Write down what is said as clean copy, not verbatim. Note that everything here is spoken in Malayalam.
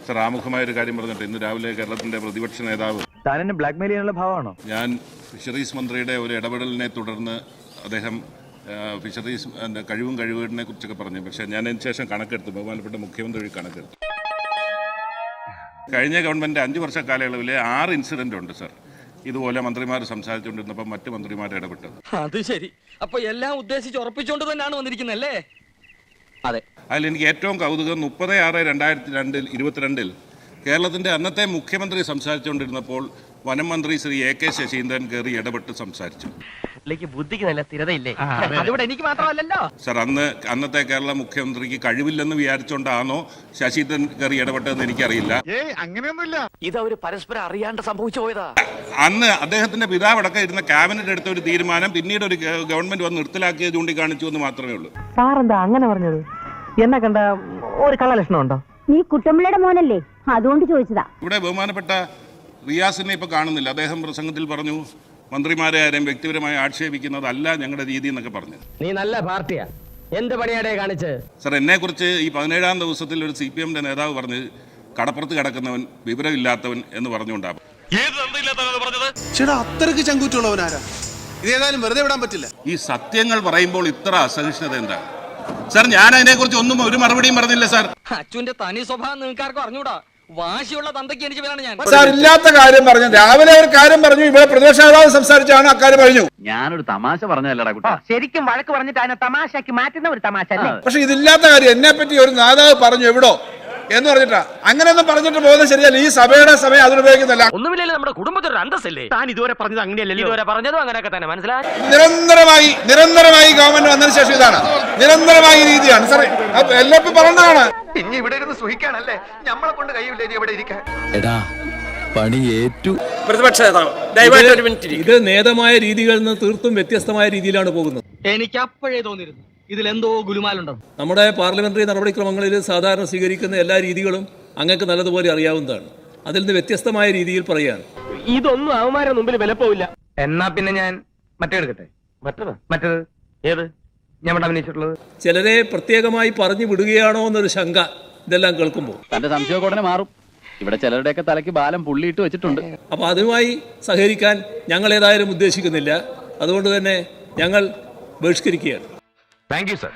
സർ, ആമുഖമായ ഒരു കാര്യം പറഞ്ഞിട്ട് ഇന്ന് രാവിലെ കേരളത്തിന്റെ പ്രതിപക്ഷ നേതാവ് താനെന്നെ ബ്ലാക്ക്മെയിൽ ചെയ്യാനുള്ള ഭാവമാണോ? ഞാൻ ഫിഷറീസ് മന്ത്രിയുടെ ഒരു ഇടപെടലിനെ തുടർന്ന് അദ്ദേഹം ഫിഷറീസ് കഴിവുകേടിനെ കുറിച്ചൊക്കെ പറഞ്ഞു. പക്ഷേ ഞാൻ അതിന് ശേഷം കണക്കെടുത്തു, ബഹുമാനപ്പെട്ട മുഖ്യമന്ത്രി കണക്കെടുത്തു. കഴിഞ്ഞ ഗവൺമെൻറ് 5 വർഷ കാലയളവിലെ 6 ഇൻസിഡൻ്റ് ഉണ്ട് സർ, ഇതുപോലെ മന്ത്രിമാർ സംസാരിച്ചുകൊണ്ടിരുന്നപ്പോൾ മറ്റ് മന്ത്രിമാർ ഇടപെട്ടത്. അത് ശരി. അപ്പൊ എല്ലാം ഉദ്ദേശിച്ച് ഉറപ്പിച്ചുകൊണ്ട് തന്നെയാണ് വന്നിരിക്കുന്നല്ലേ? അതെ. അതിലെനിക്ക് ഏറ്റവും കൗതുകം 30/6/2022 കേരളത്തിൻ്റെ അന്നത്തെ മുഖ്യമന്ത്രി സംസാരിച്ചുകൊണ്ടിരുന്നപ്പോൾ വനം മന്ത്രി ശ്രീ AK ശശീന്ദ്രൻ കയറി ഇടപെട്ട് സംസാരിച്ചു. ബുദ്ധിക്ക് നല്ല സ്ഥിരതയില്ലേ? അതിവിടെ എനിക്ക് മാത്രമല്ലല്ലോ സർ, അന്നത്തെ കേരള മുഖ്യമന്ത്രിക്ക് കഴിവില്ലെന്ന് വിചാരിച്ചുകൊണ്ടാണോ ശശീന്ദ്രൻ കയറി ഇടപെട്ടതെന്ന് എനിക്കറിയില്ല. അങ്ങനെയൊന്നുമില്ല. ഇത് അവര് പരസ്പരം അറിയാണ്ട് സംഭവിച്ചു പോയതാ. അന്ന് അദ്ദേഹത്തിന്റെ പിതാവടക്കം ഇരുന്ന ക്യാബിനറ്റ് എടുത്ത ഒരു തീരുമാനം പിന്നീട് ഒരു ഗവൺമെന്റ് വന്ന് നിർത്തലാക്കിയത് ചൂണ്ടിക്കാണിച്ചു എന്ന് മാത്രമേ ഉള്ളൂ. സാറെന്താ അങ്ങനെ പറഞ്ഞത്? എന്നെ കണ്ട ഒരു കള്ളലക്ഷണമുണ്ടോ? നീ കുട്ടമ്പിളിയുടെ മോനല്ലേ, അതുകൊണ്ട് ചോദിച്ചതാ. ഇവിടെ ബഹുമാനപ്പെട്ട റിയാസിനെ ഇപ്പൊ കാണുന്നില്ല. അദ്ദേഹം പ്രസംഗത്തിൽ പറഞ്ഞു മന്ത്രിമാരെ ആരെയും വ്യക്തിപരമായി ആക്ഷേപിക്കുന്നതല്ല ഞങ്ങളുടെ രീതി എന്നൊക്കെ പറഞ്ഞു. നീ നല്ല പാർട്ടിയാ, എന്ത് പണിയാടേ കാണിച്ച്? സർ, എന്നെ കുറിച്ച് ഈ 17-ാം ദിവസത്തിൽ ഒരു CPM-ന്റെ നേതാവ് പറഞ്ഞ് കടപ്പുറത്ത് കിടക്കുന്നവൻ, വിവരമില്ലാത്തവൻ എന്ന് പറഞ്ഞുകൊണ്ടാണ്. ചേട്ടാ, അത്രയ്ക്ക് ചങ്കൂറ്റുള്ളവനാരാ? ഇതേതായാലും വെറുതെ വിടാൻ പറ്റില്ല. ഈ സത്യങ്ങൾ പറയുമ്പോൾ ഇത്ര അസഹിഷ്ണുത എന്താണ് സർ? ഞാൻ അതിനെക്കുറിച്ച് ഒന്നും ഒരു മറുപടിയും പറഞ്ഞില്ല സർ. അച്ഛന്റെ തനി സ്വഭാവം നിങ്ങൾക്കാർക്കും അറിഞ്ഞൂടാ. വാശിയുള്ള തന്തയ്ക്ക് എനിക്ക് പേരാണ് ഞാൻ. സാർ, ഇല്ലാത്ത കാര്യം പറഞ്ഞു. രാവിലെ ഒരു കാര്യം പറഞ്ഞു, ഇവിടെ പ്രതിപക്ഷ നേതാവ് സംസാരിച്ചാണ് അക്കാര്യം പറഞ്ഞു. ഞാനൊരു തമാശ പറഞ്ഞതല്ലടാ കുട്ടാ. ശരിക്കും വഴക്ക് പറഞ്ഞിട്ട് അതിനെ തമാശയാക്കി മാറ്റുന്ന ഒരു തമാശ അല്ലേ? പക്ഷെ ഇതില്ലാത്ത കാര്യം എന്നെ പറ്റി ഒരു നേതാവ് പറഞ്ഞു എവിടോ എന്ന് പറഞ്ഞിട്ടാ. അങ്ങനെയൊന്നും പറഞ്ഞിട്ട് പോകുന്നത് ശരിയല്ല. ഈ സഭയുടെ സമയം അതിനുപയോഗിക്കുന്നില്ല. ഒന്നുമില്ലല്ലോ, നമ്മുടെ കുടുംബത്തിൽ അന്തസ്സല്ലേ? താൻ ഇതുവരെ പറഞ്ഞത് അങ്ങനെയല്ലല്ലോ. ഇതുവരെ പറഞ്ഞതും അങ്ങനെയൊക്കെ തന്നെ, മനസ്സിലായി? നിരന്തരമായി ഗവൺമെന്റ് വന്നതിന് ശേഷം ഇതാണ് നിരന്തരമായ രീതിയാണ് സാറേ. എല്ലാവരും പറഞ്ഞതാണ്. ഇനി ഇവിടെ ഇരുന്ന് സുഖിക്കാണല്ലേ? നമ്മളെ കൊണ്ട് കഴിയില്ലേ ഇനി ഇവിടെ ഇരിക്കാൻ? എടാ, പണി ഏറ്റു. പ്രതിപക്ഷ നേതാവ് ദയവായിട്ട് ഒരു മിനിറ്റ്. ഇത് നേതമായ രീതികളിൽ നിന്ന് തീർത്തും വ്യത്യസ്തമായ രീതിയിലാണ് പോകുന്നത്. എനിക്ക് അപ്പോഴേ തോന്നിയിരുന്നു ഇതിലെന്തോ ഗുലുമാലുണ്ടെന്ന്. നമ്മുടെ പാർലമെന്ററി നടപടിക്രമങ്ങളിൽ സാധാരണ സ്വീകരിക്കുന്ന എല്ലാ രീതികളും അങ്ങക്ക് നല്ലതുപോലെ അറിയാവുന്നതാണ്. അതിൽ നിന്ന് വ്യത്യസ്തമായ രീതിയിൽ പറയുകയാണ്. ഇതൊന്നും അവന്മാരെ മുമ്പിൽ വിലപ്പോവില്ല. എന്നാ പിന്നെ ഞാൻ മറ്റേ എടുക്കട്ടെ. മറ്റേത് ഏത് ഞാൻ അഭിനയിച്ചിട്ടുള്ളത്? ചിലരെ പ്രത്യേകമായി പറഞ്ഞു വിടുകയാണോ എന്നൊരു ശങ്ക ഇതെല്ലാം കേൾക്കുമ്പോൾ. തന്റെ സംശയമൊക്കെ ഉടനെ മാറും. ഇവിടെ ചിലരുടെയൊക്കെ തലയ്ക്ക് ബാലം പുള്ളിയിട്ട് വെച്ചിട്ടുണ്ട്. അപ്പോൾ അതുമായി സഹകരിക്കാൻ ഞങ്ങൾ ഏതായാലും ഉദ്ദേശിക്കുന്നില്ല. അതുകൊണ്ട് തന്നെ ഞങ്ങൾ ബഹിഷ്കരിക്കുകയാണ്. Thank you sir.